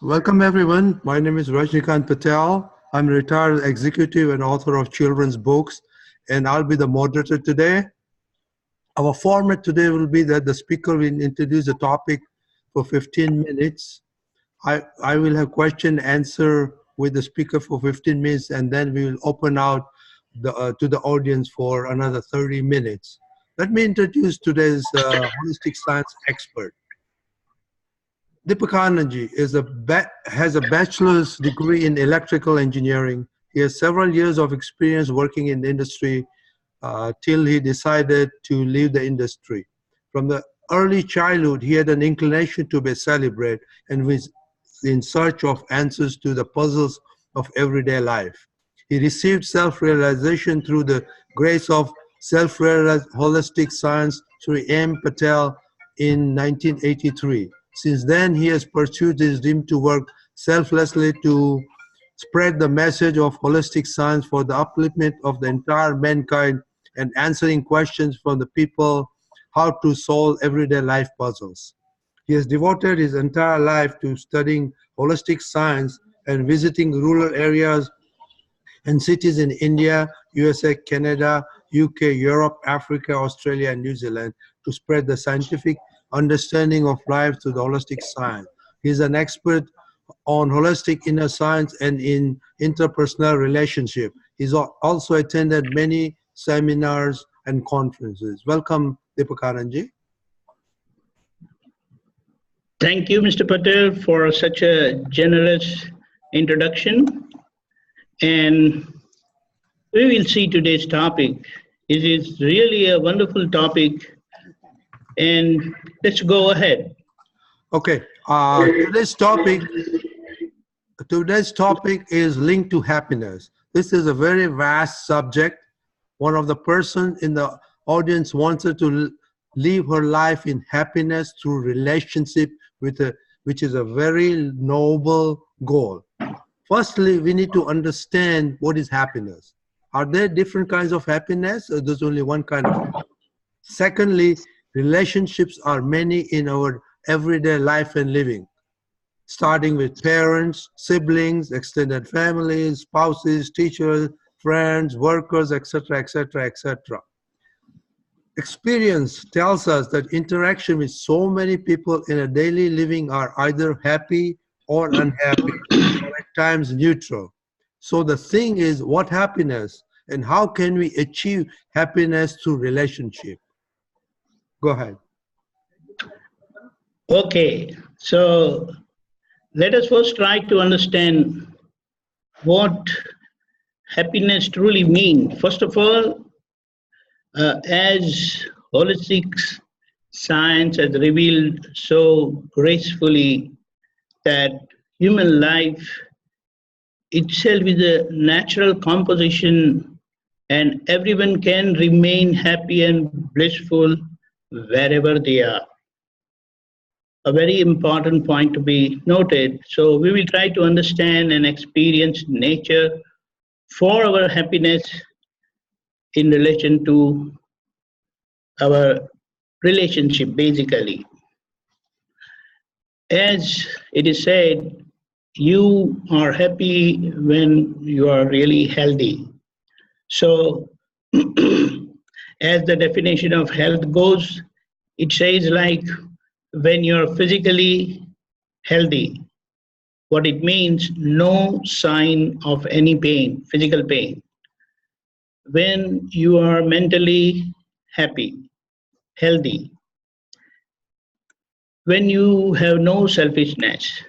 Welcome everyone. My name is Rajnikant Patel. I'm a retired executive and author of children's books, and I'll be the moderator today. Our format today will be that the speaker will introduce a topic for 15 minutes. I will have question answer with the speaker for 15 minutes, and then we will open out to the audience for another 30 minutes. Let me introduce today's holistic science expert. Deepakanandji has a bachelor's degree in electrical engineering. He has several years of experience working in the industry till he decided to leave the industry. From the early childhood, he had an inclination to be celebrated and was in search of answers to the puzzles of everyday life. He received self-realization through the grace of self-realized holistic science through M. Patel in 1983. Since then, he has pursued his dream to work selflessly to spread the message of holistic science for the upliftment of the entire mankind and answering questions from the people how to solve everyday life puzzles. He has devoted his entire life to studying holistic science and visiting rural areas and cities in India, USA, Canada, UK, Europe, Africa, Australia, and New Zealand to spread the scientific understanding of life to the holistic science. He is an expert on holistic inner science and in interpersonal relationship. He's also attended many seminars and conferences. Welcome, Deepakanandji. Thank you, Mr. Patel, for such a generous introduction. And we will see today's topic. It is really a wonderful topic. And let's go ahead. Okay, today's topic is linked to happiness. This is a very vast subject. One of the person in the audience wanted to live her life in happiness through relationship which is a very noble goal. Firstly, we need to understand what is happiness. Are there different kinds of happiness, or there's only one kind of happiness? Secondly, relationships are many in our everyday life and living, starting with parents, siblings, extended families, spouses, teachers, friends, workers, etc., etc., etc. Experience tells us that interaction with so many people in a daily living are either happy or unhappy, or at times neutral. So the thing is, what happiness, and how can we achieve happiness through relationship? Go ahead. Okay, so let us first try to understand what happiness truly means. First of all, as holistic science has revealed so gracefully that human life itself is a natural composition and everyone can remain happy and blissful wherever they are. A very important point to be noted. So we will try to understand and experience nature for our happiness in relation to our relationship, basically. As it is said, you are happy when you are really healthy. So, as the definition of health goes, it says like when you're physically healthy, what it means, no sign of any pain, physical pain. When you are mentally happy, healthy, when you have no selfishness,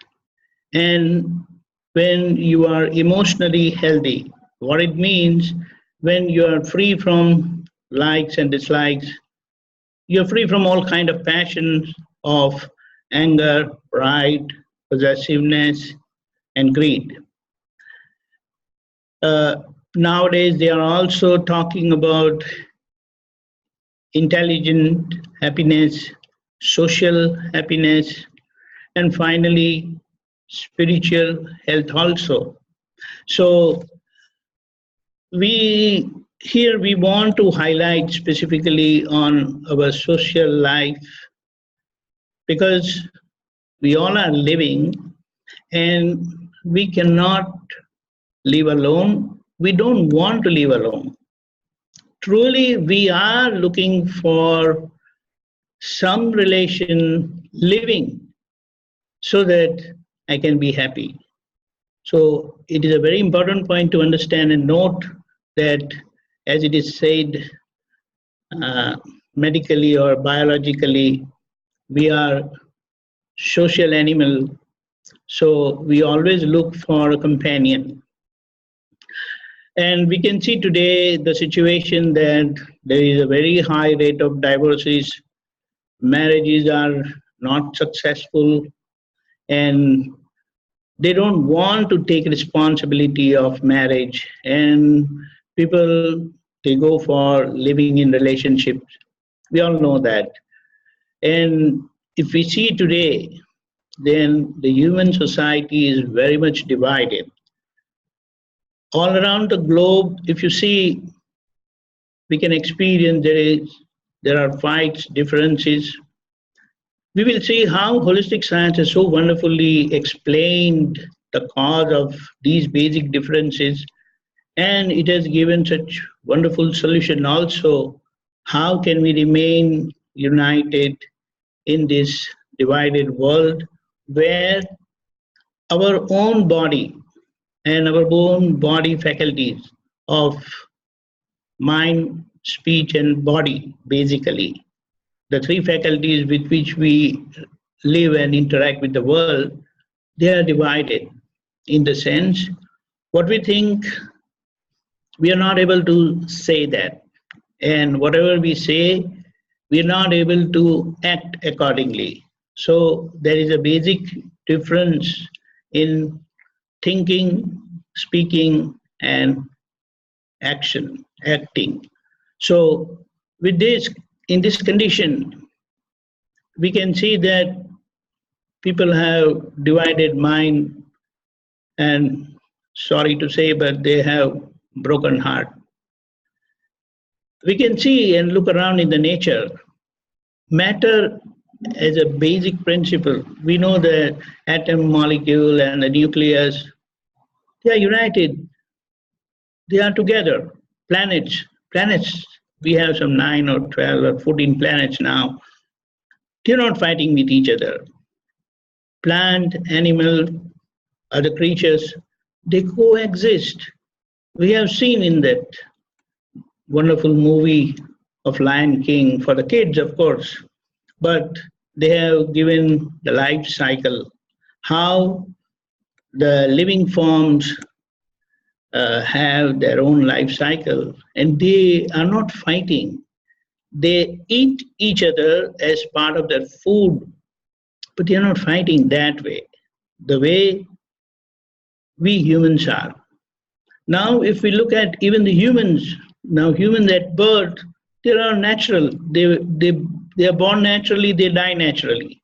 and when you are emotionally healthy, what it means, when you are free from likes and dislikes, you're free from all kind of passions of anger, pride, possessiveness, and greed. Nowadays, they are also talking about intelligent happiness, social happiness, and finally, spiritual health also. So we want to highlight specifically on our social life, because we all are living And we cannot live alone. We don't want to live alone. Truly, we are looking for some relation living so that I can be happy. So it is a very important point to understand and note that, as it is said, uh, medically or biologically, we are social animal. So we always look for a companion. And we can see today the situation that there is a very high rate of divorces, marriages are not successful, and they don't want to take responsibility of marriage, and people, they go for living in relationships. We all know that. And if we see today, then the human society is very much divided all around the globe. If you see, we can experience there are fights, differences. We will see how holistic science has so wonderfully explained the cause of these basic differences, and it has given such wonderful solution also. How can we remain united in this divided world where our own body and our own body faculties of mind, speech, and body, basically, the three faculties with which we live and interact with the world, they are divided in the sense what we think, we are not able to say that. And whatever we say, we are not able to act accordingly. So there is a basic difference in thinking, speaking, and acting. So with this, in this condition, we can see that people have divided mind, and sorry to say, but they have broken heart. We can see and look around in the nature, matter as a basic principle. We know the atom, molecule, and the nucleus, they are united, they are together. Planets, we have some 9 or 12 or 14 planets now. They're not fighting with each other. Plant, animal, other creatures, they coexist. We have seen in that wonderful movie of Lion King, for the kids, of course, but they have given the life cycle, how the living forms have their own life cycle, and they are not fighting. They eat each other as part of their food, but they are not fighting that way, the way we humans are. Now, if we look at even the humans, now humans at birth, they are natural. They are born naturally, they die naturally.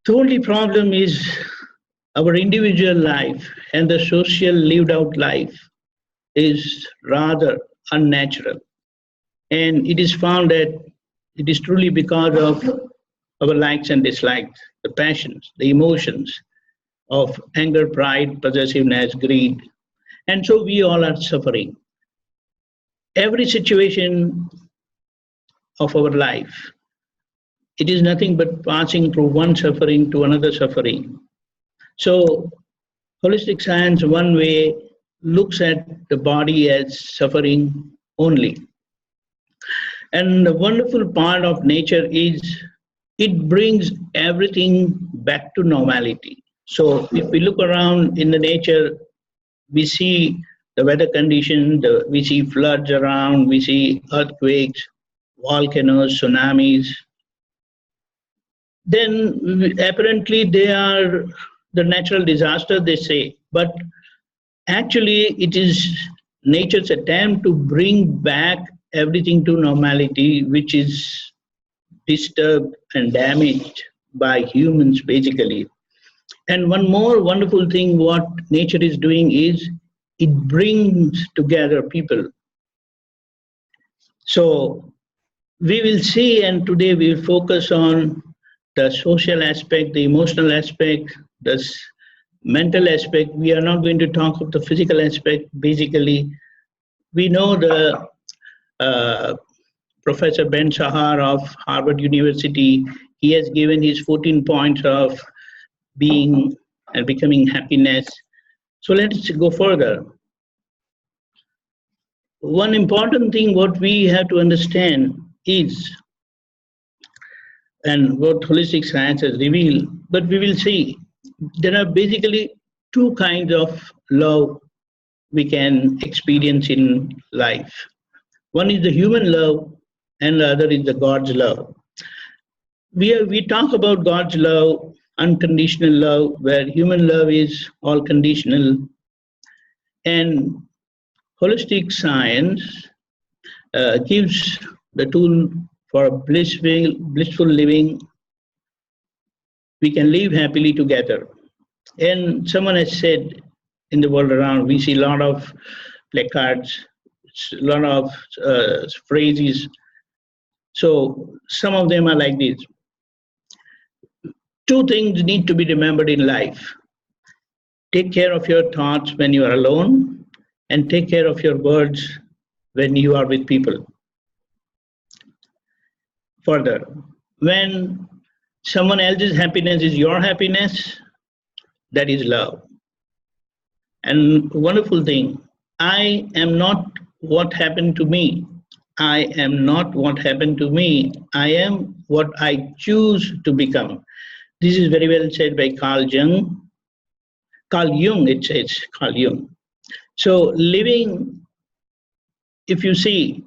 The only problem is our individual life and the social lived out life is rather unnatural. And it is found that it is truly because of our likes and dislikes, the passions, the emotions of anger, pride, possessiveness, greed. And so we all are suffering. Every situation of our life, it is nothing but passing through one suffering to another suffering. So holistic science, one way, looks at the body as suffering only. And the wonderful part of nature is it brings everything back to normality. So if we look around in the nature, we see the weather conditions, we see floods around, we see earthquakes, volcanoes, tsunamis. Then apparently they are the natural disaster, they say, but actually it is nature's attempt to bring back everything to normality, which is disturbed and damaged by humans basically. And one more wonderful thing what nature is doing is it brings together people. So we will see, and today we will focus on the social aspect, the emotional aspect, this mental aspect. We are not going to talk of the physical aspect. Basically, we know the Professor Ben Shahar of Harvard University, he has given his 14 points of being and becoming happiness. So let's go further. One important thing what we have to understand is, and what holistic science has revealed, but we will see, there are basically two kinds of love we can experience in life. One is the human love, and the other is the God's love. We talk about God's love, unconditional love, where human love is all conditional. And holistic science gives the tool for blissful living. We can live happily together. And someone has said, in the world around, we see a lot of placards, a lot of phrases. So some of them are like this. Two things need to be remembered in life. Take care of your thoughts when you are alone, and take care of your words when you are with people. Further, when someone else's happiness is your happiness, that is love. And wonderful thing, I am not what happened to me. I am not what happened to me. I am what I choose to become. This is very well said by Carl Jung. Carl Jung, it says, Carl Jung. So living, if you see,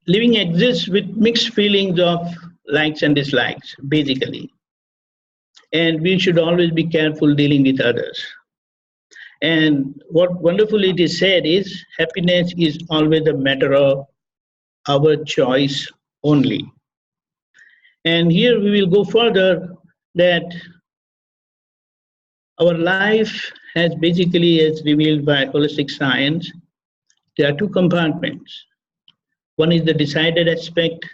living exists with mixed feelings of likes and dislikes, basically. And we should always be careful dealing with others. And what wonderful it is said is, happiness is always a matter of our choice only. And here we will go further that our life has basically, as revealed by holistic science, there are two compartments. One is the decided aspect,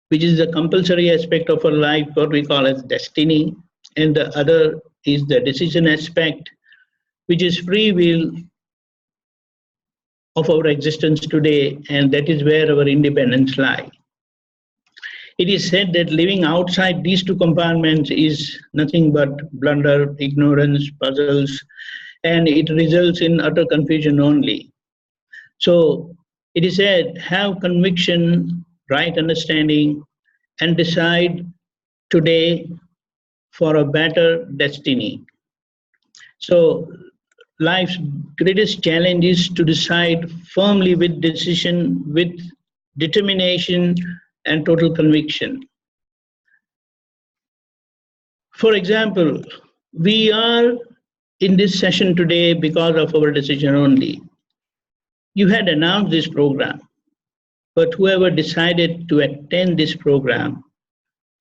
which is the compulsory aspect of our life, what we call as destiny, and the other is the decision aspect, which is free will of our existence today, and that is where our independence lies. It is said that living outside these two compartments is nothing but blunder, ignorance, puzzles, and it results in utter confusion only. So it is said, have conviction, right understanding, and decide today for a better destiny. So life's greatest challenge is to decide firmly with decision, with determination, and total conviction. For example, we are in this session today because of our decision only. You had announced this program, but whoever decided to attend this program,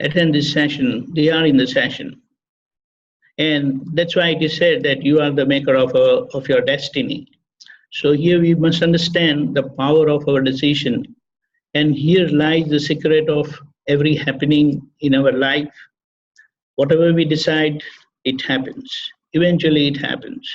attend this session, they are in the session. And that's why it is said that you are the maker of your destiny. So here we must understand the power of our decision. And here lies the secret of every happening in our life. Whatever we decide, it happens. Eventually it happens.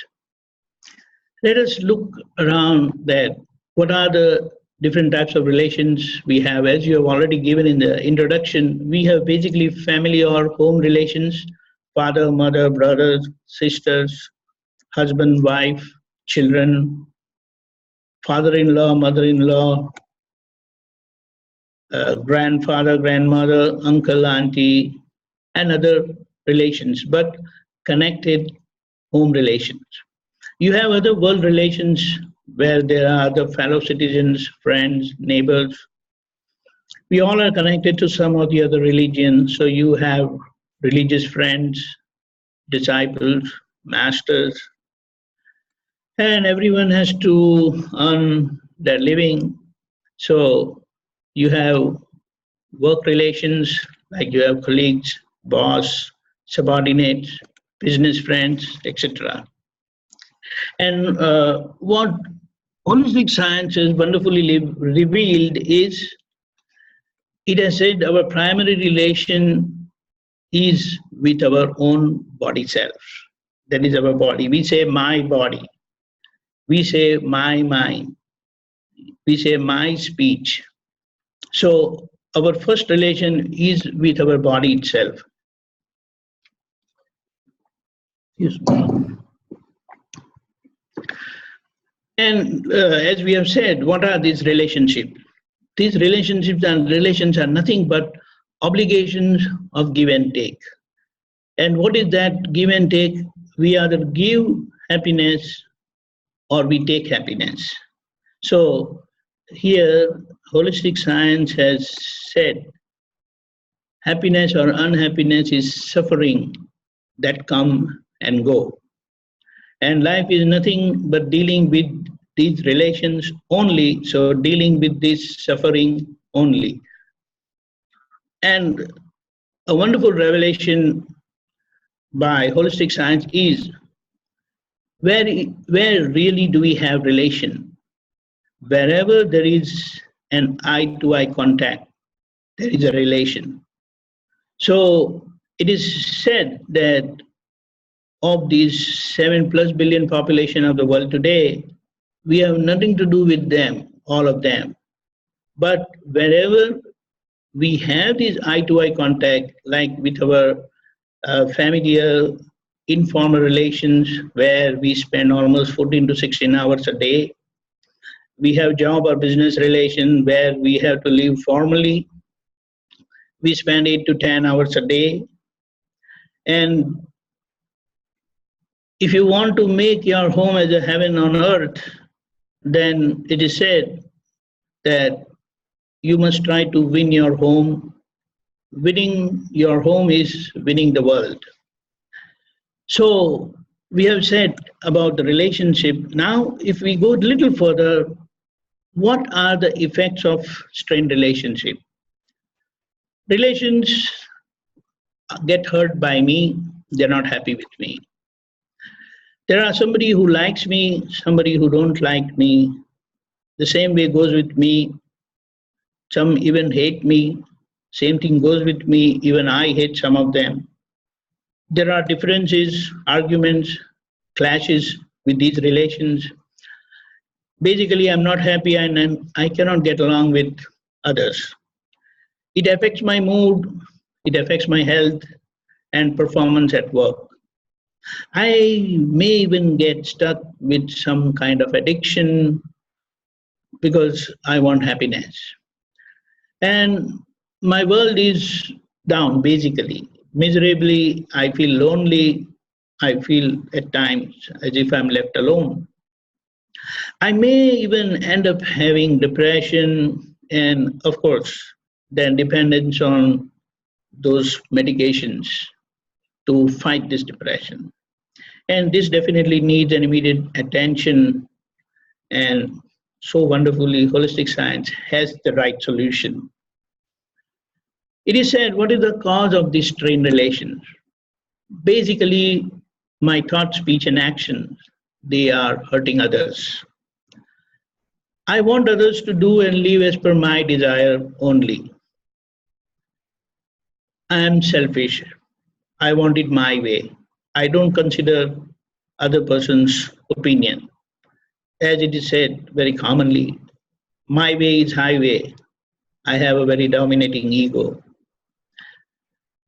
Let us look around that. What are the different types of relations we have? As you have already given in the introduction, we have basically family or home relations, father, mother, brothers, sisters, husband, wife, children, father-in-law, mother-in-law, grandfather, grandmother, uncle, auntie, and other relations, but connected home relations. You have other world relations where there are other fellow citizens, friends, neighbors. We all are connected to some of the other religions, so you have religious friends, disciples, masters, and everyone has to earn their living. So you have work relations, like you have colleagues, boss, subordinates, business friends, etc. And what holistic science has wonderfully revealed is, it has said our primary relation is with our own body self. That is our body. We say my body. We say my mind. We say my speech. So our first relation is with our body itself. Excuse me. And as we have said, what are these relationships? These relationships and relations are nothing but obligations of give and take. And what is that give and take? We either give happiness or we take happiness. So here, holistic science has said happiness or unhappiness is suffering that come and go. And life is nothing but dealing with these relations only, so dealing with this suffering only. And a wonderful revelation by holistic science is where really do we have relation? Wherever there is an eye-to-eye contact, there is a relation. So it is said that of these 7+ billion population of the world today, we have nothing to do with them, all of them. But wherever we have this eye-to-eye contact, like with our familiar, informal relations, where we spend almost 14 to 16 hours a day. We have job or business relation where we have to live formally. We spend 8 to 10 hours a day. And if you want to make your home as a heaven on earth, then it is said that you must try to win your home. Winning your home is winning the world. So we have said about the relationship. Now, if we go a little further, what are the effects of strained relationship? Relations get hurt by me, they're not happy with me. There are somebody who likes me, somebody who don't like me. The same way goes with me. Some even hate me. Same thing goes with me, even I hate some of them. There are differences, arguments, clashes with these relations. Basically, I'm not happy and I cannot get along with others. It affects my mood, it affects my health and performance at work. I may even get stuck with some kind of addiction because I want happiness. And my world is down, basically. Miserably, I feel lonely. I feel at times as if I'm left alone. I may even end up having depression and, of course, then dependence on those medications to fight this depression. And this definitely needs an immediate attention, and so wonderfully, holistic science has the right solution. It is said, what is the cause of this strained relations? Basically, my thought, speech, and actions, they are hurting others. I want others to do and live as per my desire only. I am selfish. I want it my way. I don't consider other person's opinion. As it is said very commonly, my way is highway. I have a very dominating ego.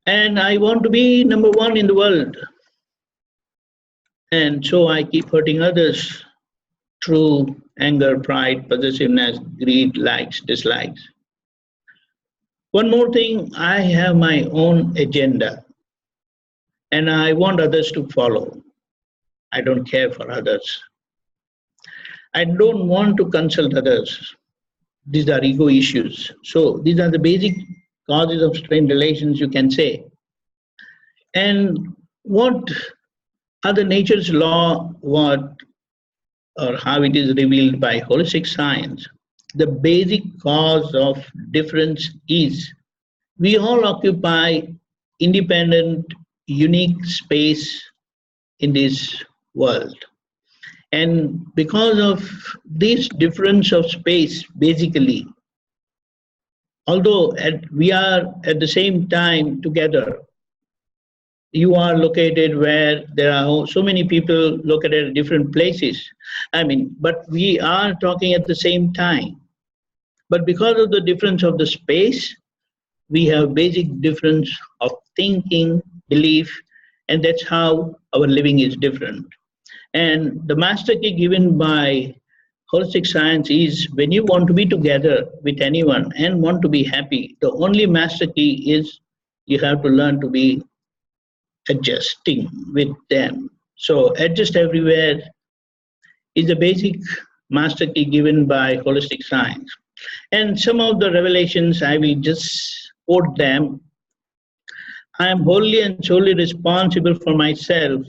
And I want to be number one in the world. And so I keep hurting others through anger, pride, possessiveness, greed, likes, dislikes. One more thing, I have my own agenda and I want others to follow. I don't care for others. I don't want to consult others. These are ego issues. So these are the basic causes of strained relations, you can say. And what are the nature's law, what or how it is revealed by holistic science? The basic cause of difference is we all occupy independent, unique space in this world. And because of this difference of space, basically, although we are at the same time together, you are located where there are so many people located at different places. I mean, but we are talking at the same time. But because of the difference of the space, we have basic difference of thinking, belief, and that's how our living is different. And the master key given by holistic science is when you want to be together with anyone and want to be happy, the only master key is you have to learn to be adjusting with them. So adjust everywhere is the basic master key given by holistic science. And some of the revelations, I will just quote them. I am wholly and solely responsible for myself.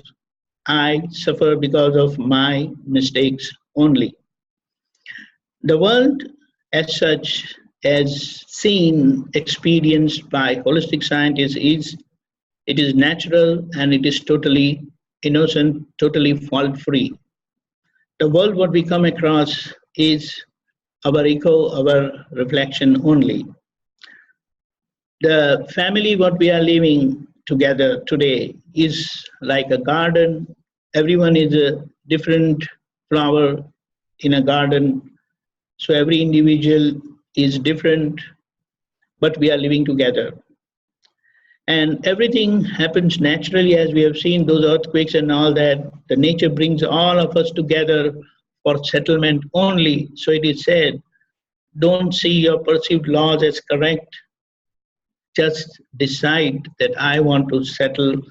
I suffer because of my mistakes only. The world, as such, as seen, experienced by holistic scientists, is it is natural and it is totally innocent, totally fault-free. The world, what we come across, is our echo, our reflection only. The family, what we are living together today, is like a garden. Everyone is a different flower in a garden. So every individual is different, but we are living together. And everything happens naturally, as we have seen those earthquakes and all that. The nature brings all of us together for settlement only. So it is said, don't see your perceived laws as correct. Just decide that I want to settle,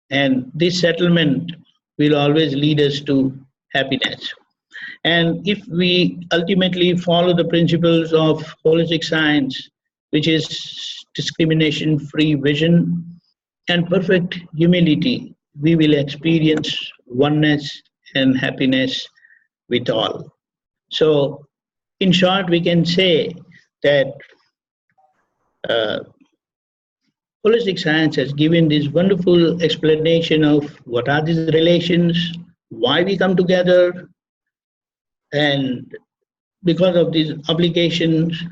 and this settlement will always lead us to happiness. And if we ultimately follow the principles of holistic science, which is discrimination free vision and perfect humility, we will experience oneness and happiness with all. So, in short, we can say that uh, holistic science has given this wonderful explanation of what are these relations, why we come together, and because of these obligations,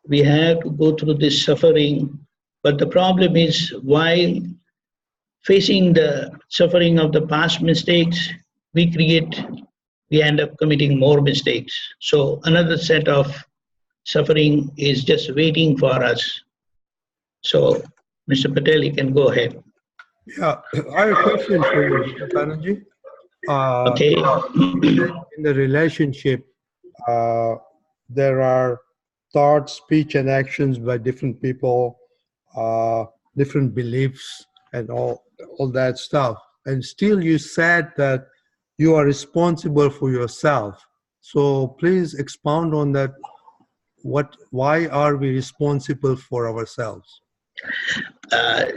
we have to go through this suffering. But the problem is, while facing the suffering of the past mistakes, we end up committing more mistakes. So another set of suffering is just waiting for us. So, Mr. Patel, you can go ahead. Yeah, I have a question for you, Deepakanandji. Okay. In the relationship, uh, there are thoughts, speech, and actions by different people, uh, different beliefs, and all that stuff. And still, you said that you are responsible for yourself. So please expound on that. Why are we responsible for ourselves?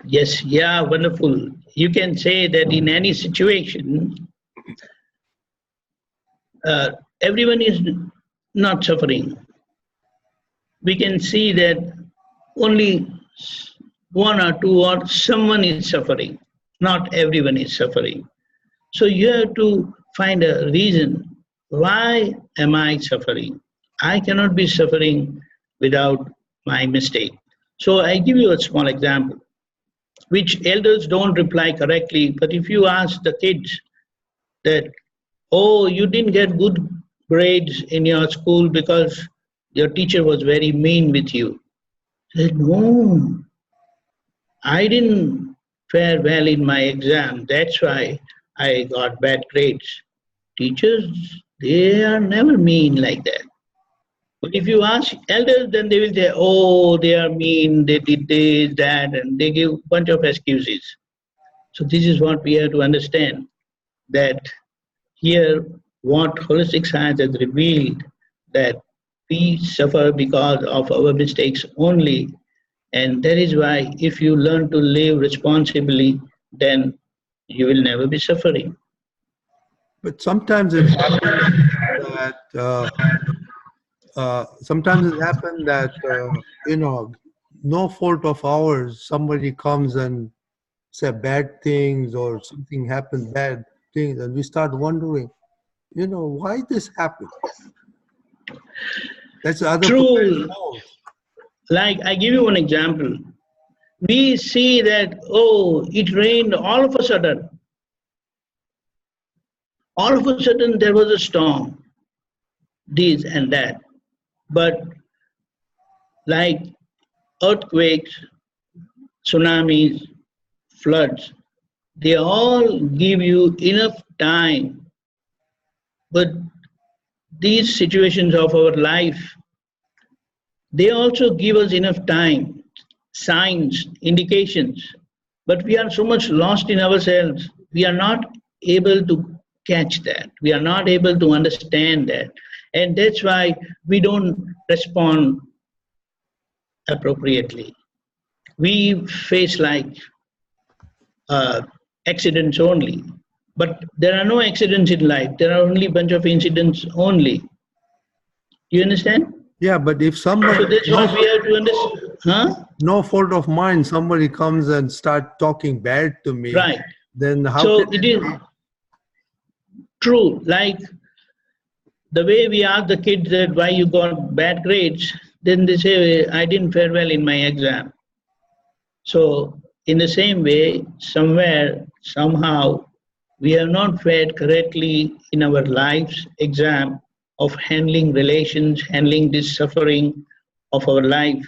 Yes, yeah, wonderful. You can say that in any situation, uh, everyone is not suffering. We can see that only one or two or someone is suffering. Not everyone is suffering. So you have to find a reason. Why am I suffering? I cannot be suffering without my mistake. So I give you a small example, which elders don't reply correctly. But if you ask the kids that, oh, you didn't get good grades in your school because your teacher was very mean with you. They said, no, I didn't fare well in my exam. That's why I got bad grades. Teachers, they are never mean like that. But if you ask elders, then they will say, oh, they are mean, they did this, that, and they give a bunch of excuses. So this is what we have to understand, that here what holistic science has revealed, that we suffer because of our mistakes only. And that is why if you learn to live responsibly, then you will never be suffering. But sometimes it happens that no fault of ours, somebody comes and say bad things or something happens, bad things, and we start wondering, why this happened. That's the other person's True. fault. Like I give you one example. we see that, oh, it rained all of a sudden. All of a sudden there was a storm, this and that. But like earthquakes, tsunamis, floods, they all give you enough time. But these situations of our life, they also give us enough time, signs, indications. But we are so much lost in ourselves, we are not able to catch that. We are not able to understand that. And that's why we don't respond appropriately. We face like uh, accidents only. But there are no accidents in life. There are only a bunch of incidents only. You understand? Yeah, but if So somebody, that's what we have to understand. Huh? no fault of mine, somebody comes and start talking bad to me, Right. then how So can it it is be? true. Like the way we ask the kids that why you got bad grades, then they say, I didn't fare well in my exam. So, in the same way, somewhere, somehow, we have not fared correctly in our life's exam of handling relations, handling this suffering of our life.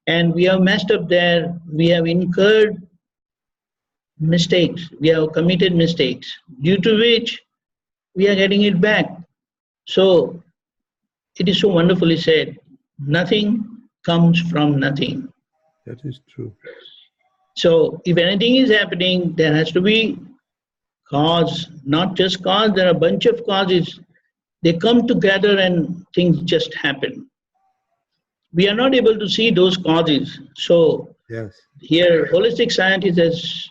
And we have messed up there, we have incurred mistakes, we have committed mistakes, due to which we are getting it back. So, it is so wonderfully said nothing comes from nothing. That is true. So, if anything is happening, there has to be cause, not just cause, there are a bunch of causes. They come together and things just happen. We are not able to see those causes. So, Yes. here, holistic scientist has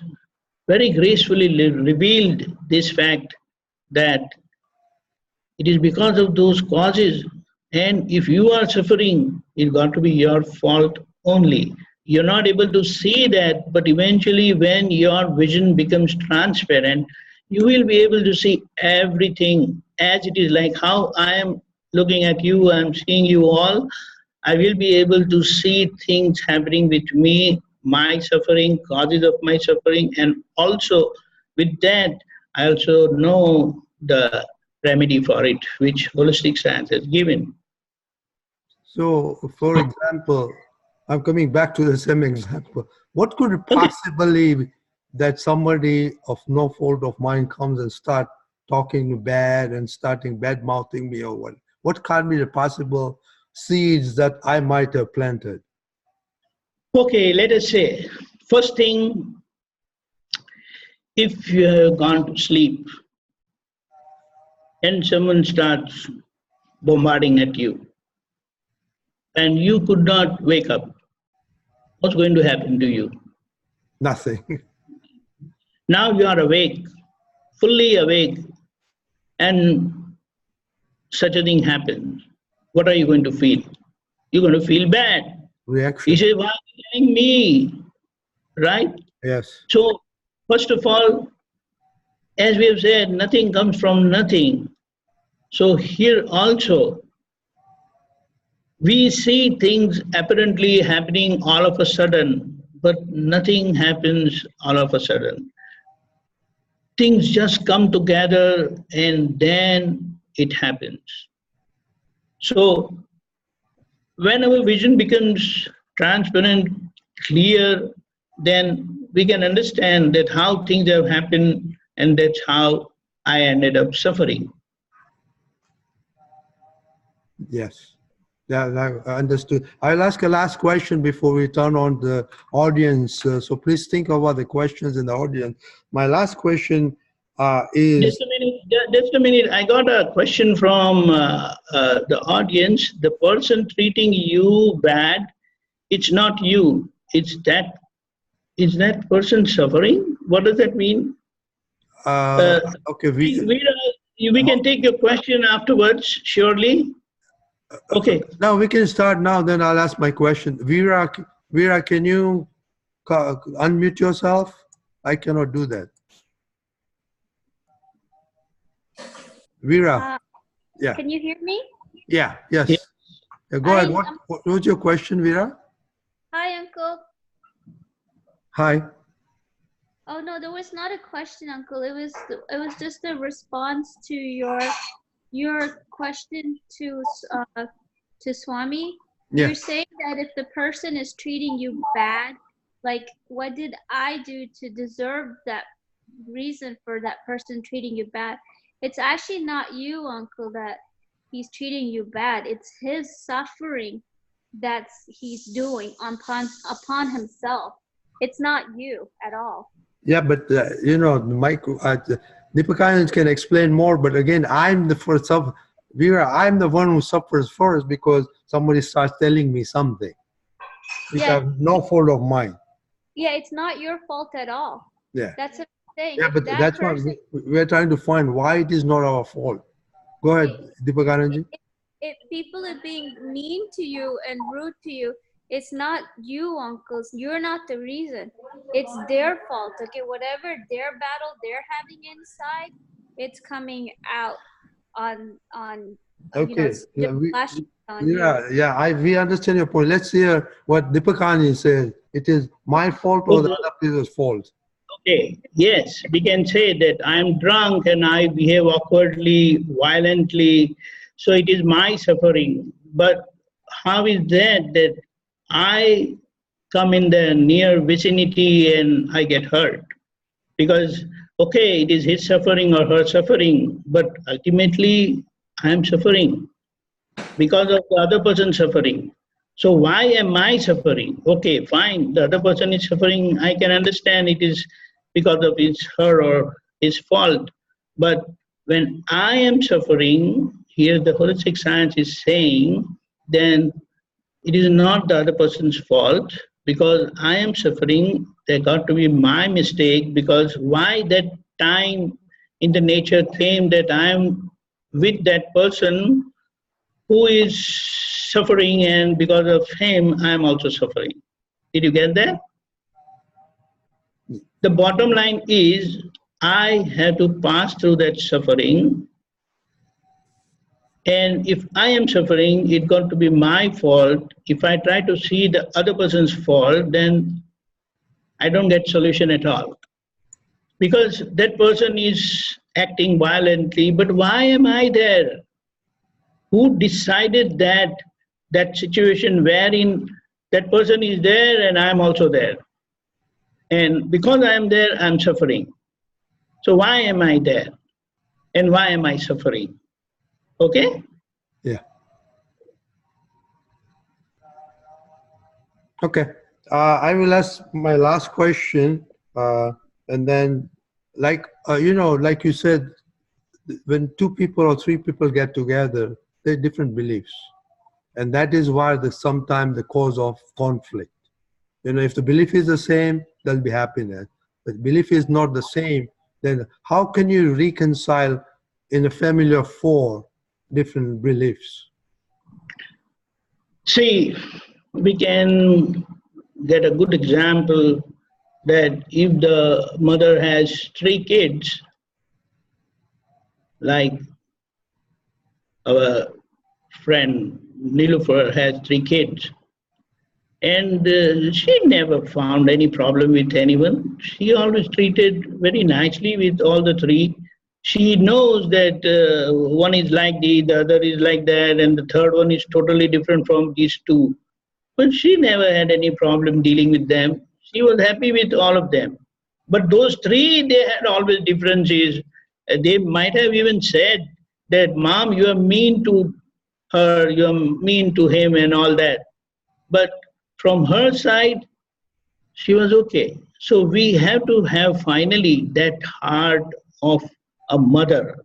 very gracefully revealed this fact that it is because of those causes. And if you are suffering, it's got to be your fault only. You're not able to see that, but eventually, when your vision becomes transparent, you will be able to see everything as it is. Like how I am looking at you, I'm seeing you all. I will be able to see things happening with me, my suffering, causes of my suffering, and also with that, I also know the remedy for it, which holistic science has given. So, for example, I'm coming back to the same example. What could it Okay. possibly be that somebody of no fault of mine comes and start talking bad and starting bad mouthing me or what? What can be the possible seeds that I might have planted? Okay, let us say, first thing, if you have gone to sleep and someone starts bombarding at you and you could not wake up, what's going to happen to you? Nothing. Now you are awake, fully awake, and such a thing happens. What are you going to feel? You're going to feel bad. You Reaction. say, why are you telling me? Right? Yes. So, first of all, as we have said, nothing comes from nothing. So, here also, we see things apparently happening all of a sudden, but nothing happens all of a sudden. Things just come together and then it happens. So, when our vision becomes transparent, clear, then we can understand that how things have happened, and that's how I ended up suffering. Yes. Yeah, I understood. I'll ask a last question before we turn on the audience. So please think about the questions in the audience. My last question Just is, a minute, just a minute. I got a question from the audience. The person treating you bad, it's not you. It's that. Is that person suffering? What does that mean? uh, Uh, okay, we can take your question afterwards, surely. Okay. now we can start now, then I'll ask my question. Veera, can you unmute yourself? I cannot do that. Veera, yeah. Can you hear me? Yeah, Yeah. yes. Go Hi, ahead. What was your question, Veera? hi, Uncle. Hi. Oh no, there was not a question, Uncle. It was just a response to your question to Swami. Yeah. You're saying that if the person is treating you bad, like what did I do to deserve that reason for that person treating you bad? It's actually not you, Uncle, that he's treating you bad. It's his suffering that's he's doing upon himself. It's not you at all. Yeah, but Mike, Deepakanandji can explain more. But again, I'm the first suffer. Veera, I'm the one who suffers first because somebody starts telling me something, which Yeah, have no fault of mine. yeah, it's not your fault at all. Yeah. That's a thing. Yeah, If but that that's what person, we're trying to find why it is not our fault. Go ahead, Deepakanandji. if people are being mean to you and rude to you, it's not you, uncles. You're not the reason. It's their fault. Okay, whatever their battle they're having inside, it's coming out on Okay. just flashing on you. We understand your point. Let's hear what Deepakanandji says. It is my fault or the Okay. other person's fault. Okay, yes, we can say that I'm drunk and I behave awkwardly, violently, so it is my suffering. But how is that I come in the near vicinity and I get hurt? Because, okay, it is his suffering or her suffering, but ultimately I am suffering because of the other person's suffering. So why am I suffering? Okay, fine. The other person is suffering. I can understand it is because of his, her, or his fault. But when I am suffering, here the holistic science is saying, then it is not the other person's fault because I am suffering. There got to be my mistake because why that time in the nature came that I am with that person who is suffering, and because of him I am also suffering. Did you get that? The bottom line is I have to pass through that suffering, and if I am suffering it got to be my fault. If I try to see the other person's fault, then I don't get solution at all, because that person is acting violently, but why am I there? Who decided that that situation wherein that person is there and I'm also there? And because I am there, I'm suffering. So why am I there? And why am I suffering? Okay? Yeah. Okay. I will ask my last question, and then, like like you said, when two people or three people get together, they have different beliefs, and that is why sometimes the cause of conflict. If the belief is the same, there'll be happiness. But belief is not the same, then how can you reconcile in a family of four different beliefs? See, we can get a good example that if the mother has three kids, like our friend Nilufer has three kids, and she never found any problem with anyone. She always treated very nicely with all the three. She knows that one is like the other is like that, and the third one is totally different from these two. But she never had any problem dealing with them. She was happy with all of them. But those three, they had always differences. They might have even said that, Mom, you are mean to her, you are mean to him, and all that. But from her side, she was okay. So we have to have finally that heart of a mother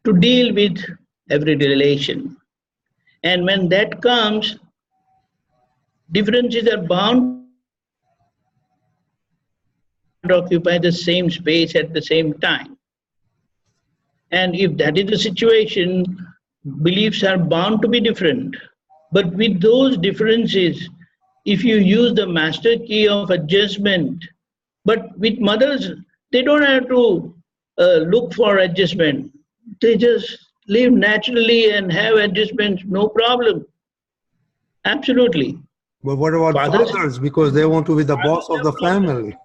to deal with every relation. And when that comes, differences are bound to occur because they cannot occupy the same space at the same time. And if that is the situation, beliefs are bound to be different. But with those differences, if you use the master key of adjustment, but with mothers, they don't have to look for adjustment. They just live naturally and have adjustments, no problem. Absolutely. But what about fathers? Because they want to be the boss of the family.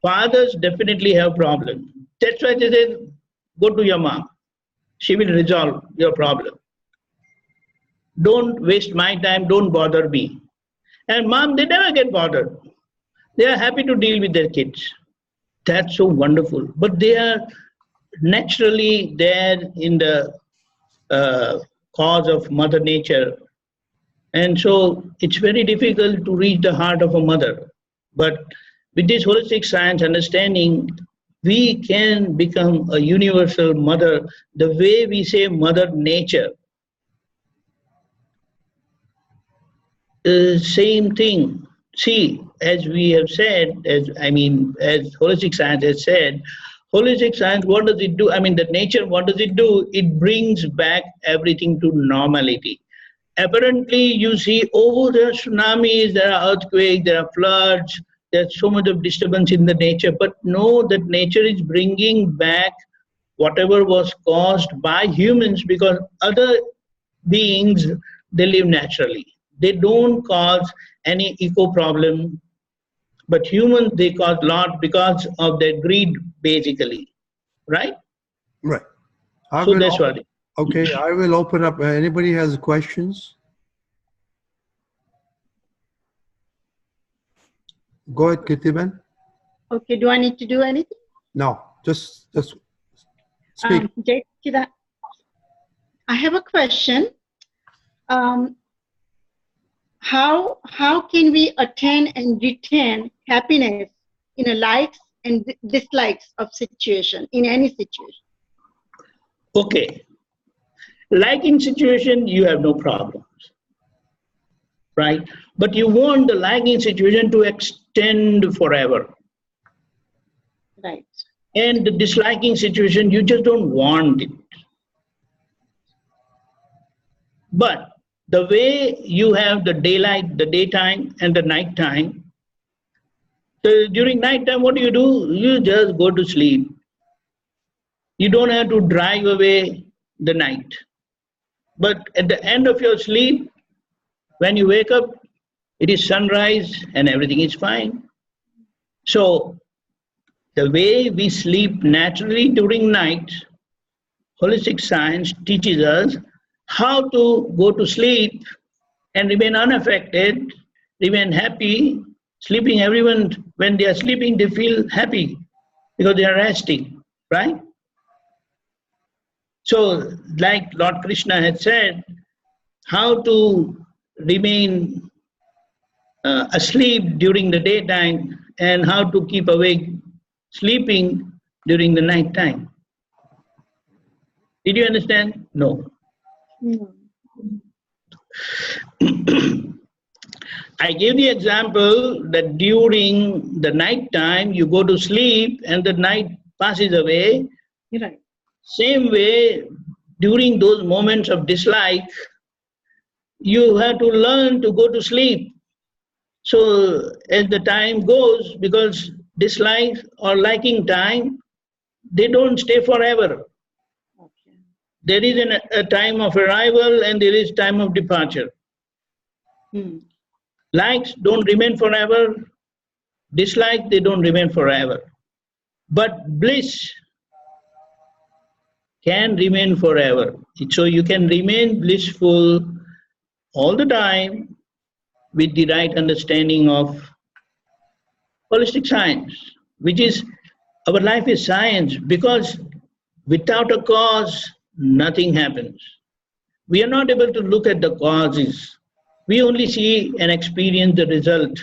Fathers definitely have problems. That's why they say, go to your mom. She will resolve your problem. Don't waste my time. Don't bother me. And mom, they never get bothered. They are happy to deal with their kids. That's so wonderful. But they are naturally there in the cause of Mother Nature. And so it's very difficult to reach the heart of a mother. But with this holistic science understanding, we can become a universal mother, the way we say Mother Nature. Same thing. See, as we have said, as holistic science has said, holistic science, what does it do? The nature, what does it do? It brings back everything to normality. Apparently, you see, oh, there are tsunamis, there are earthquakes, there are floods, there's so much of disturbance in the nature. But no, that nature is bringing back whatever was caused by humans, because other beings, they live naturally. They don't cause any eco problem, but humans, they cause a lot because of their greed, basically, right? Right. So that's what. Okay, I will open up. Anybody has questions? Go ahead, Kirtiban. Okay, do I need to do anything? No, just speak. Jai Chida, I have a question. How can we attain and retain happiness in a likes and dislikes of situation, in any situation? Okay. Liking situation, you have no problems, right? But you want the liking situation to extend forever. Right. And the disliking situation, you just don't want it. But the way you have the daylight, the daytime and the nighttime, so during nighttime, what do? You just go to sleep. You don't have to drive away the night. But at the end of your sleep, when you wake up, it is sunrise and everything is fine. So the way we sleep naturally during night, holistic science teaches us how to go to sleep and remain unaffected, remain happy. Sleeping, everyone, when they are sleeping, they feel happy because they are resting, right? So, like Lord Krishna had said, how to remain asleep during the daytime and how to keep awake sleeping during the night time. Did you understand? No. No. I gave the example that during the night time you go to sleep and the night passes away. Right. Same way, during those moments of dislike, you have to learn to go to sleep. So as the time goes, because dislike or liking time, they don't stay forever. Okay. There is a time of arrival and there is time of departure. Likes don't remain forever. Dislikes, they don't remain forever. But bliss can remain forever. So you can remain blissful all the time with the right understanding of holistic science, which is our life is science, because without a cause, nothing happens. We are not able to look at the causes. We only see and experience the result,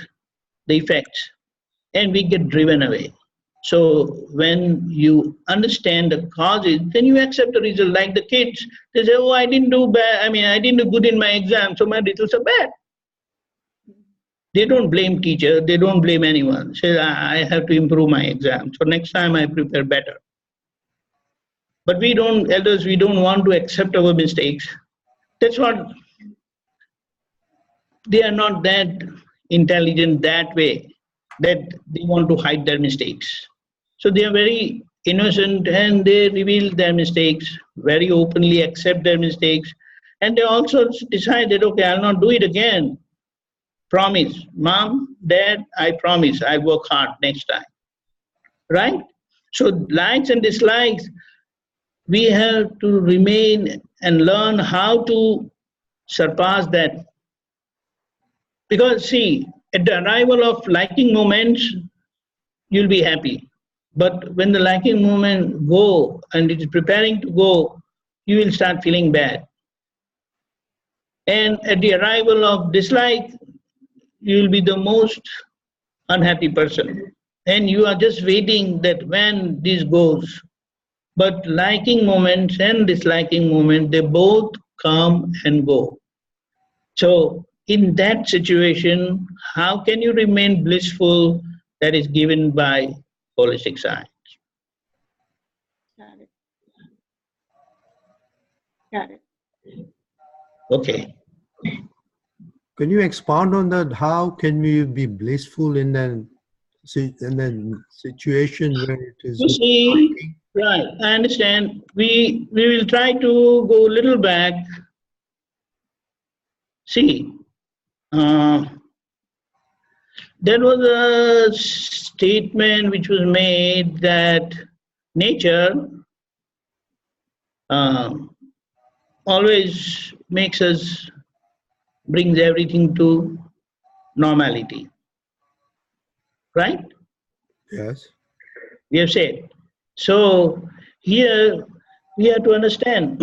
the effects, and we get driven away. So when you understand the causes, then you accept the result. Like the kids, they say, oh, I didn't do bad. I didn't do good in my exam, so my results are bad. They don't blame teacher. They don't blame anyone. Say, I have to improve my exam. So next time I prepare better. But we don't, elders, we don't want to accept our mistakes. That's what, they are not that intelligent that way, that they want to hide their mistakes. So they are very innocent and they reveal their mistakes, very openly accept their mistakes. And they also decide that, okay, I'll not do it again. promise, Mom, Dad, I promise I'll work hard next time. Right? So likes and dislikes, we have to remain and learn how to surpass that. Because see, at the arrival of liking moments, you'll be happy. But when the liking moment go and it is preparing to go, you will start feeling bad. And at the arrival of dislike, you will be the most unhappy person. And you are just waiting that when this goes. But liking moments and disliking moments, they both come and go. So in that situation, how can you remain blissful? That is given by holistic science. Got it. Got it. Okay. Can you expound on that? How can we be blissful in that situation where it is? You see, right, I understand. We will try to go a little back. See, there was a statement which was made that nature always makes us, brings everything to normality. Right? Yes. We have said. So here we have to understand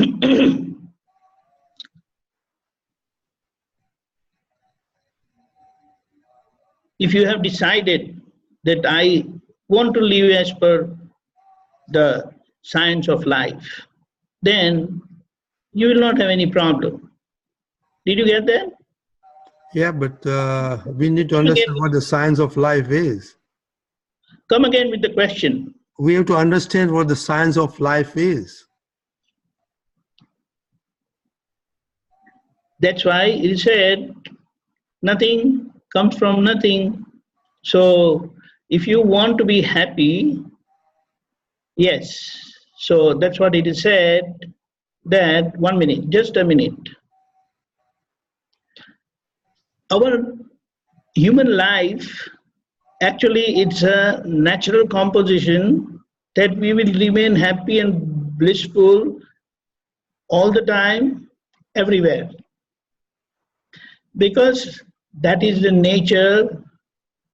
if you have decided that I want to live as per the science of life, then you will not have any problem. Did you get that? Yeah, but we need to understand what the science of life is. Come again with the question. We have to understand what the science of life is. That's why it said nothing comes from nothing. So if you want to be happy, yes. So that's what it is said that, 1 minute, just a minute. Our human life, actually it's a natural composition that we will remain happy and blissful all the time, everywhere. Because that is the nature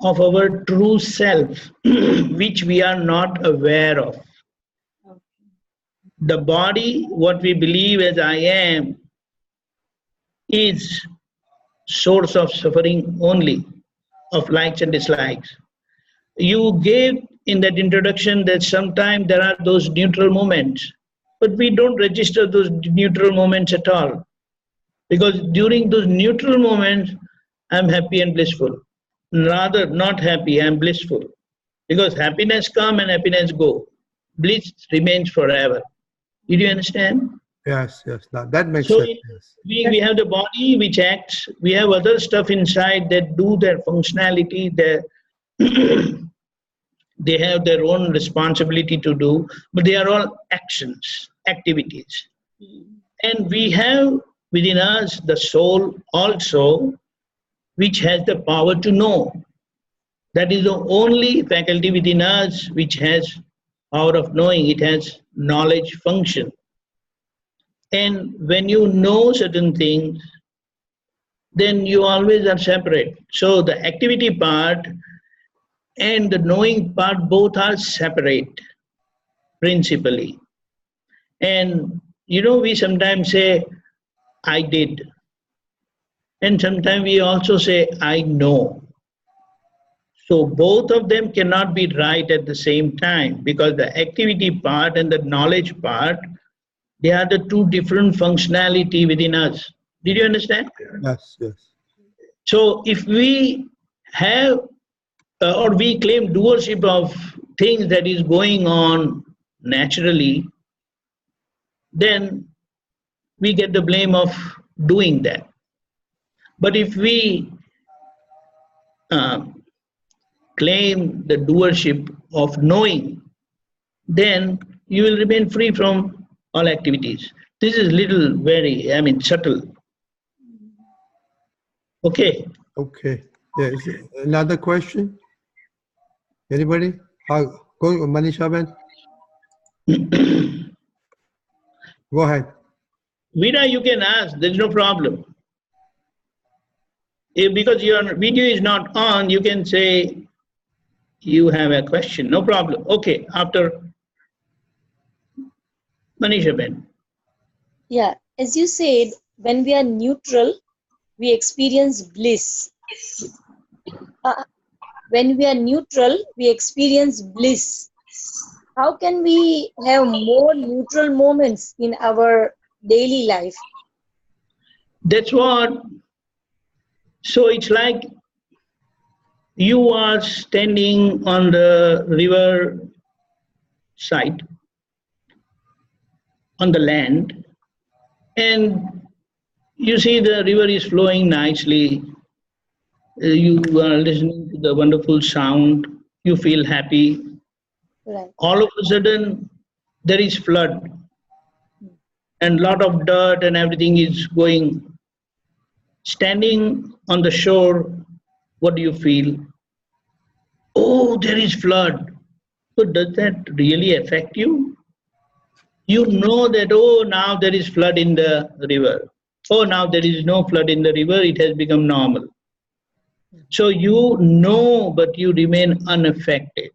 of our true self, which we are not aware of. The body, what we believe as I am, is source of suffering only, of likes and dislikes. You gave in that introduction that sometimes there are those neutral moments, but we don't register those neutral moments at all. Because during those neutral moments, I'm happy and blissful. Rather, not happy, I'm blissful. Because happiness come and happiness go. Bliss remains forever. Did you understand? Yes, yes, that makes So sense. Yes. we have the body which acts, we have other stuff inside that do their functionality, they have their own responsibility to do, but they are all actions, activities. And we have within us the soul also, which has the power to know. That is the only faculty within us which has power of knowing. It has knowledge function. And when you know certain things, then you always are separate. So the activity part and the knowing part both are separate, principally. And we sometimes say, I did. And sometimes we also say, I know. So both of them cannot be right at the same time, because the activity part and the knowledge part, they are the two different functionality within us. Did you understand? Yes, yes. So if we have or we claim doership of things that is going on naturally, then we get the blame of doing that. But if we claim the doership of knowing, then you will remain free from all activities. This is little very, subtle. Okay. Okay. There is another question. Anybody? Go, Manisha Ben. Go ahead. Vida, you can ask. There's no problem. Because your video is not on, you can say you have a question. No problem. Okay. After Manisha Ben. Yeah, as you said, when we are neutral, we experience bliss. When we are neutral, we experience bliss. How can we have more neutral moments in our daily life? That's what. So it's like you are standing on the river side, on the land, and you see the river is flowing nicely. You are listening to the wonderful sound. You feel happy. Right. All of a sudden, there is flood, and lot of dirt and everything is going. Standing on the shore, what do you feel? Oh, there is flood. So does that really affect you? You know that, oh, now there is flood in the river. Oh, now there is no flood in the river, it has become normal. So you know, but you remain unaffected.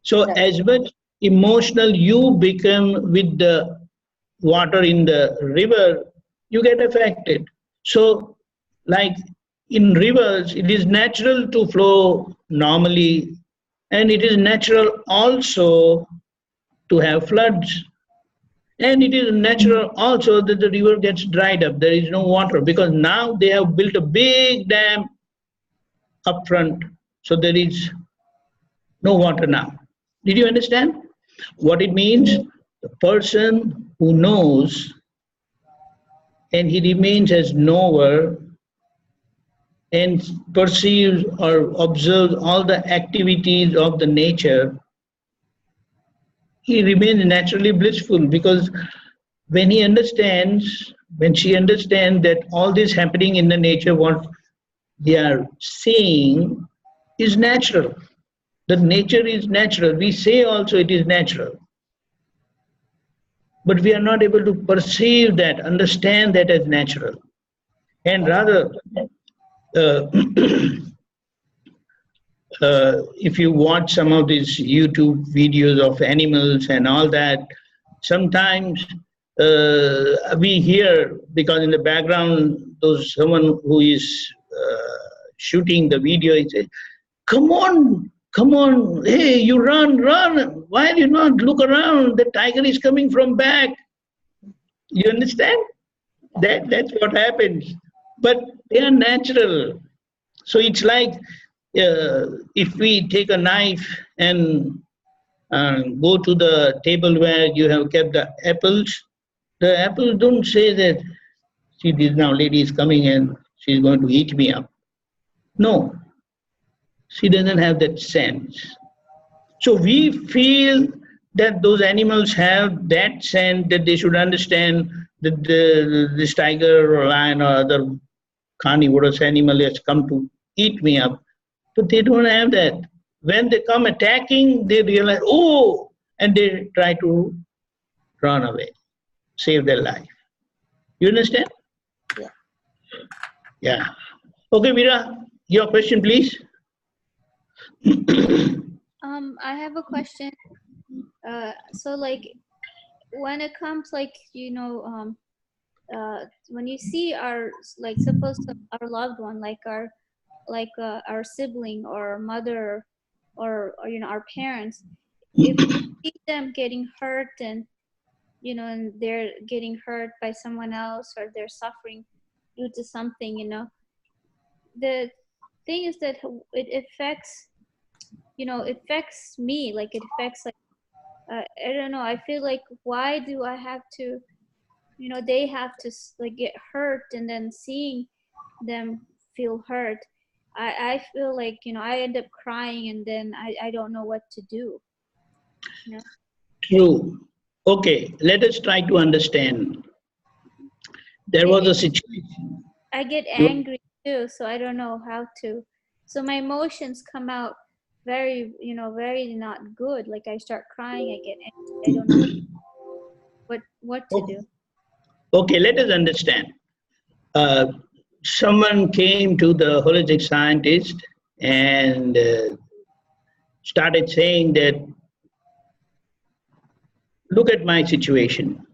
So Right. as much emotional you become with the water in the river, you get affected. So like in rivers, it is natural to flow normally, and it is natural also to have floods. And it is natural also that the river gets dried up. There is no water because now they have built a big dam up front. So there is no water now. Did you understand what it means? The person who knows and he remains as knower and perceives or observes all the activities of the nature, he remains naturally blissful because when he understands, when she understands that all this happening in the nature, what they are seeing is natural. The nature is natural. We say also it is natural. But we are not able to perceive that, understand that as natural. And rather, uh, if you watch some of these YouTube videos of animals and all that, sometimes we hear, because in the background, those someone who is shooting the video, he says, come on, hey, you run, why do you not look around? The tiger is coming from back. You understand? That's what happens. But they are natural. So it's like if we take a knife and go to the table where you have kept the apples don't say that, see, this now lady is coming and she's going to eat me up. No, she doesn't have that sense. So we feel that those animals have that sense that they should understand that this tiger or lion or other carnivorous animal has come to eat me up. But they don't have that. When they come attacking, they realize, oh, and they try to run away, save their life. You understand? Yeah. Yeah. Okay, Mira, your question, please. I have a question. So like when it comes like when you see our like suppose our loved one like our sibling or mother or our parents, if we see them getting hurt and and they're getting hurt by someone else or they're suffering due to something, the thing is that it affects affects me, like it affects like I don't know, I feel like why do I have to they have to like get hurt and then seeing them feel hurt, I feel like I end up crying and then I don't know what to do. True. Okay, let us try to understand. There was a situation. I get You, angry too, so I don't know how to. So my emotions come out very, very not good. Like I start crying, I get angry, I don't know what to do. Okay, let us understand. Uh, Someone came to the holistic scientist and started saying that, look at my situation.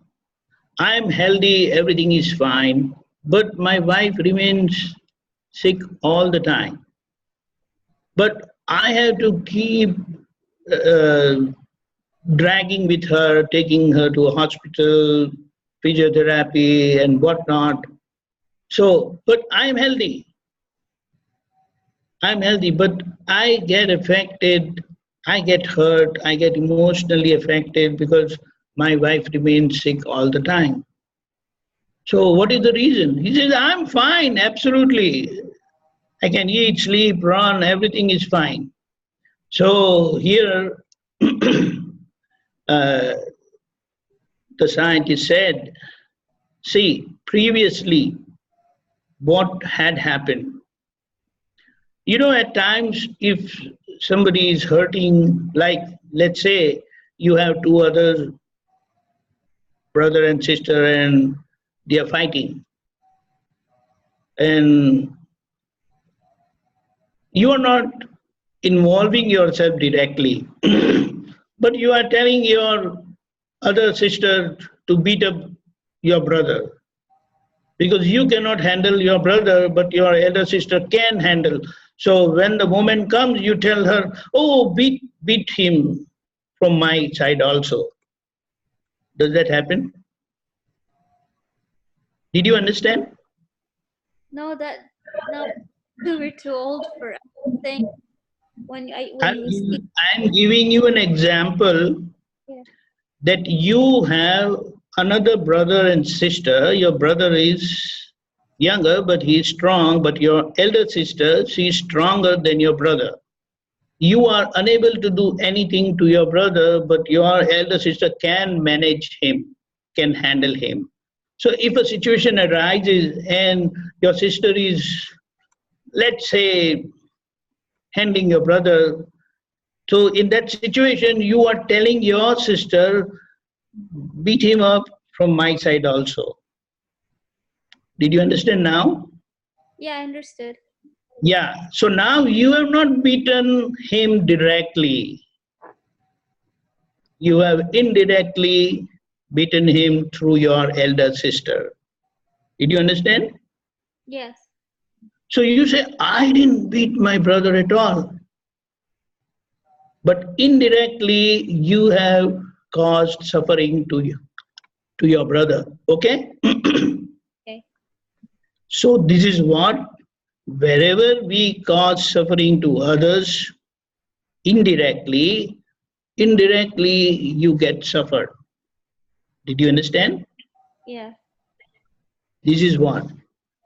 I'm healthy, everything is fine, but my wife remains sick all the time. But I have to keep uh, dragging with her, taking her to a hospital, physiotherapy, and whatnot. So, but I'm healthy. I'm healthy, but I get affected, I get hurt, I get emotionally affected because my wife remains sick all the time. So, what is the reason? He says, I'm fine, absolutely. I can eat, sleep, run, everything is fine. So, here, uh, the scientist said, see, previously, what had happened? At times, if somebody is hurting, like let's say you have two other brother and sister and they are fighting, and you are not involving yourself directly, but you are telling your other sister to beat up your brother because you cannot handle your brother, but your elder sister can handle. So when the moment comes, you tell her, "Oh, beat him from my side also." Does that happen? Did you understand? No, we're too old for thing. When you see, I'm giving you an example yeah. that you have another brother and sister. Your brother is younger, but he is strong. But your elder sister, she is stronger than your brother. You are unable to do anything to your brother, but your elder sister can manage him, can handle him. So if a situation arises and your sister is, let's say, handling your brother, so in that situation, you are telling your sister, beat him up from my side also. Did you understand now? Yeah, I understood. Yeah. So now you have not beaten him directly. You have indirectly beaten him through your elder sister. Did you understand? Yes. So you say, I didn't beat my brother at all. But indirectly, you have caused suffering to you, to your brother. Okay? Okay. So this is what, wherever we cause suffering to others indirectly, you get suffered. Did you understand? Yeah. This is what.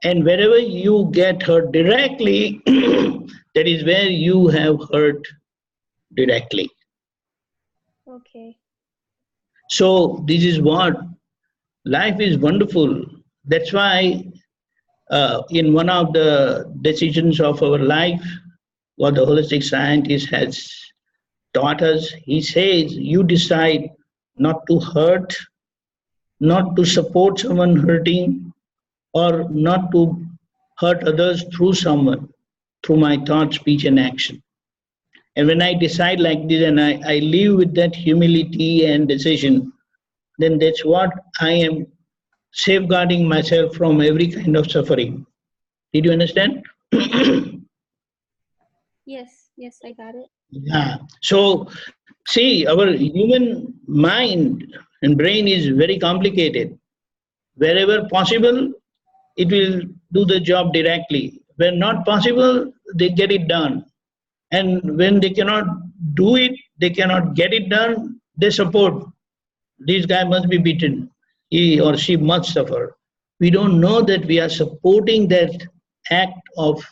And wherever you get hurt directly, that is where you have hurt directly. Okay. So this is what, life is wonderful. That's why in one of the decisions of our life, what the holistic scientist has taught us, he says, you decide not to hurt, not to support someone hurting, or not to hurt others through someone, through my thought, speech, and action. And when I decide like this and I live with that humility and decision, then that's what I am safeguarding myself from every kind of suffering. Did you understand? Yes, I got it. Yeah. So, see, our human mind and brain is very complicated. Wherever possible, it will do the job directly. When not possible, they get it done. And when they cannot do it, they cannot get it done, they support. This guy must be beaten. He or she must suffer. We don't know that we are supporting that act of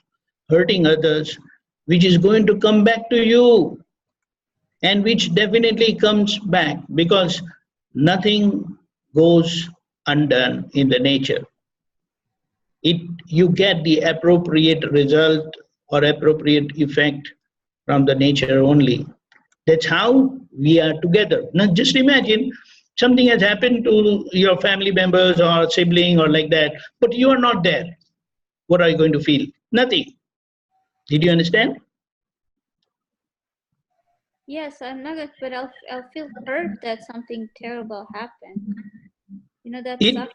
hurting others, which is going to come back to you and which definitely comes back because nothing goes undone in the nature. you get the appropriate result or appropriate effect from the nature only. That's how we are together. Now just imagine something has happened to your family members or sibling or like that, but you are not there. What are you going to feel? Nothing. Did you understand? Yes, I'm not good, but I'll feel hurt that something terrible happened. You know, that It sucks.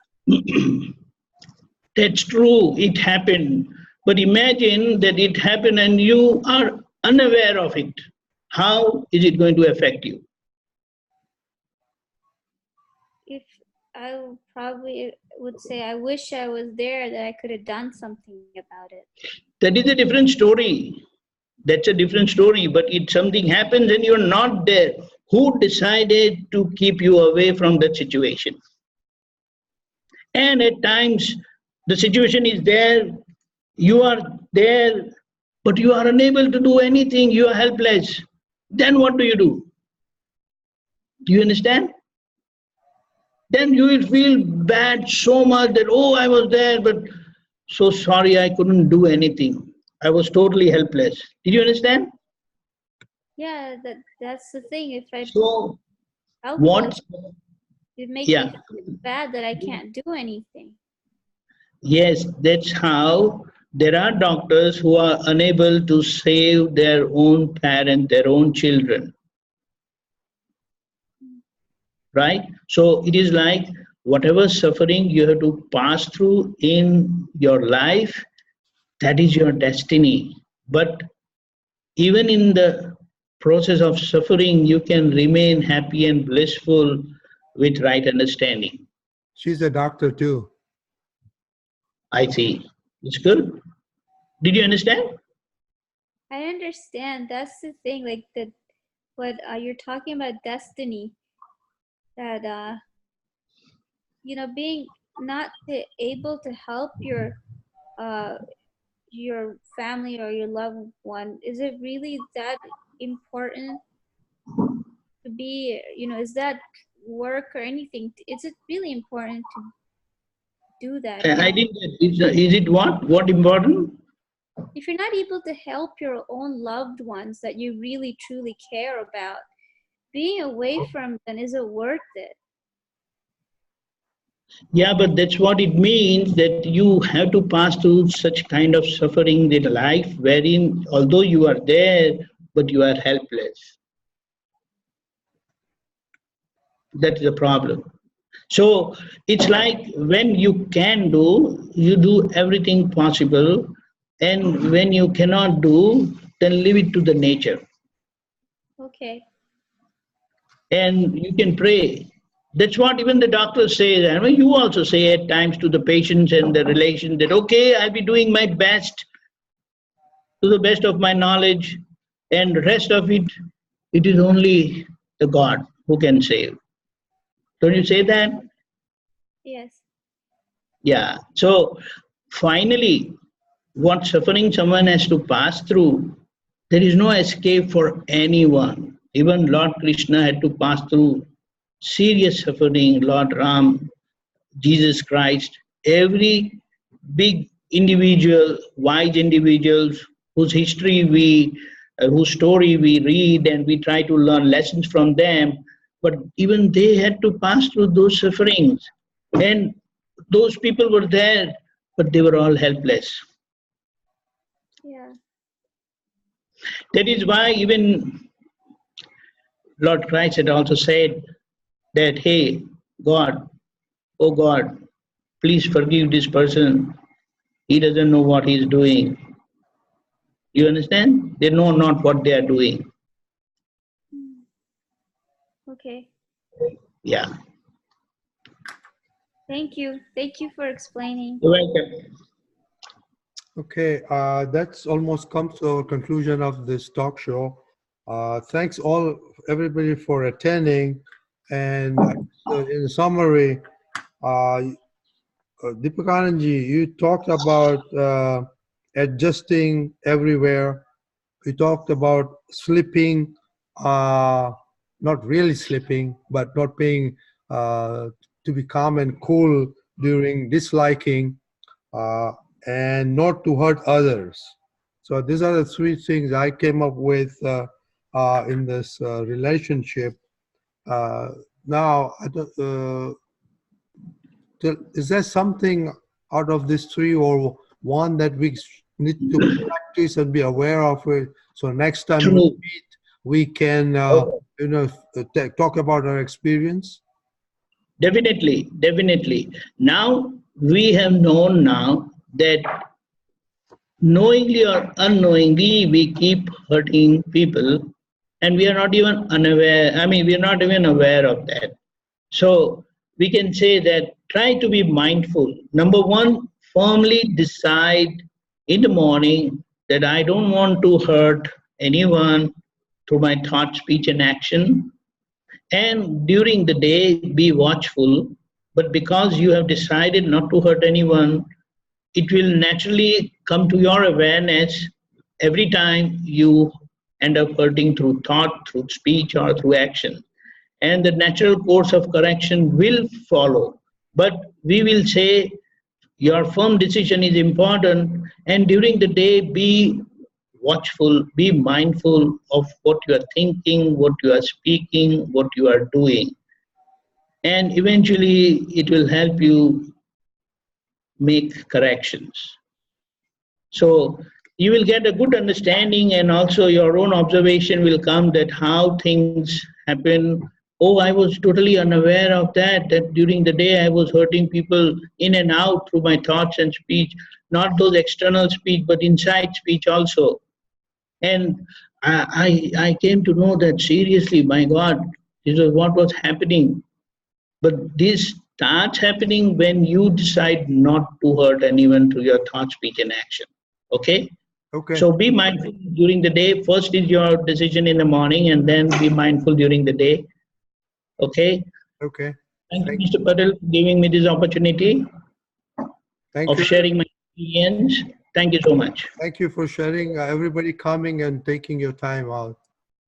That's true, it happened. But imagine that it happened and you are unaware of it. How is it going to affect you? If probably would say, I wish I was there, that I could have done something about it. That is a different story. That's a different story. But if something happens and you're not there, who decided to keep you away from that situation? And at times, the situation is there, you are there, but you are unable to do anything, you are helpless. Then what do? Do you understand? Then you will feel bad so much that, oh, I was there, but so sorry, I couldn't do anything. I was totally helpless. Did you understand? Yeah, that's the thing. If I So, helpless, what? it makes me Yeah, feel bad that I can't do anything. yes, that's how there are doctors who are unable to save their own parent, their own children, right? So it is like whatever suffering you have to pass through in your life, that is your destiny. But even in the process of suffering, you can remain happy and blissful with right understanding. She's a doctor too. I see. It's good. Did you understand? I understand. That's the thing. Like what you're talking about, destiny. That being not able to help uh your family or your loved one, is it really that important to be, is that work or anything? Is it really important to do that? I didn't get. Is it what? What important? If you're not able to help your own loved ones that you really truly care about, being away from them, is it worth it? Yeah, but that's what it means, that you have to pass through such kind of suffering in life wherein although you are there, but you are helpless. That's the problem. So it's like when you can do, you do everything possible, and when you cannot do, then leave it to the nature. Okay. And you can pray. That's what even the doctors say. And you also say at times to the patients and the relations that, okay, I'll be doing my best to the best of my knowledge, and the rest of it, it is only the God who can save. Don't you say that? Yes. Yeah. So finally, what suffering someone has to pass through, there is no escape for anyone. Even Lord Krishna had to pass through serious suffering, Lord Ram, Jesus Christ, every big individual, wise individuals whose history whose story we read and we try to learn lessons from them, but even they had to pass through those sufferings. And those people were there, but they were all helpless. Yeah. That is why even Lord Christ had also said that, hey, God, oh God, please forgive this person. He doesn't know what he is doing. You understand? They know not what they are doing. Okay. Yeah. Thank you. Thank you for explaining. You're welcome. Okay, that's almost comes to our conclusion of this talk show. Thanks everybody for attending. And in summary, Deepakanandji, you talked about adjusting everywhere. We talked about sleeping, not really sleeping, but not being to be calm and cool during disliking. and not to hurt others. So these are the three things I came up with in this relationship. Now, is there something out of these three, or one that we need to practice and be aware of it? So next time we True. meet, we can talk about our experience. Definitely, definitely. Now we have known now that knowingly or unknowingly we keep hurting people, and we are not even unaware. I mean, we are not even aware of that. So we can say that try to be mindful. Number one, firmly decide in the morning that I don't want to hurt anyone through my thought, speech, and action. And during the day, be watchful. But because you have decided not to hurt anyone, it will naturally come to your awareness every time you end up hurting through thought, through speech, or through action. And the natural course of correction will follow. But we will say your firm decision is important, and during the day, be watchful, be mindful of what you are thinking, what you are speaking, what you are doing. And eventually, it will help you make corrections. So you will get a good understanding, and also your own observation will come that how things happen. Oh, I was totally unaware of that, that during the day I was hurting people in and out through my thoughts and speech, not those external speech, but inside speech also. And I came to know that seriously, my God, this is what was happening. But this starts happening when you decide not to hurt anyone through your thought, speech, and action. Okay? Okay. So be mindful during the day. First is your decision in the morning, and then be mindful during the day. Okay? Okay. Thank you, Mr. Patel, for giving me this opportunity of sharing my experience. Thank you so much. Thank you for sharing, everybody coming and taking your time out.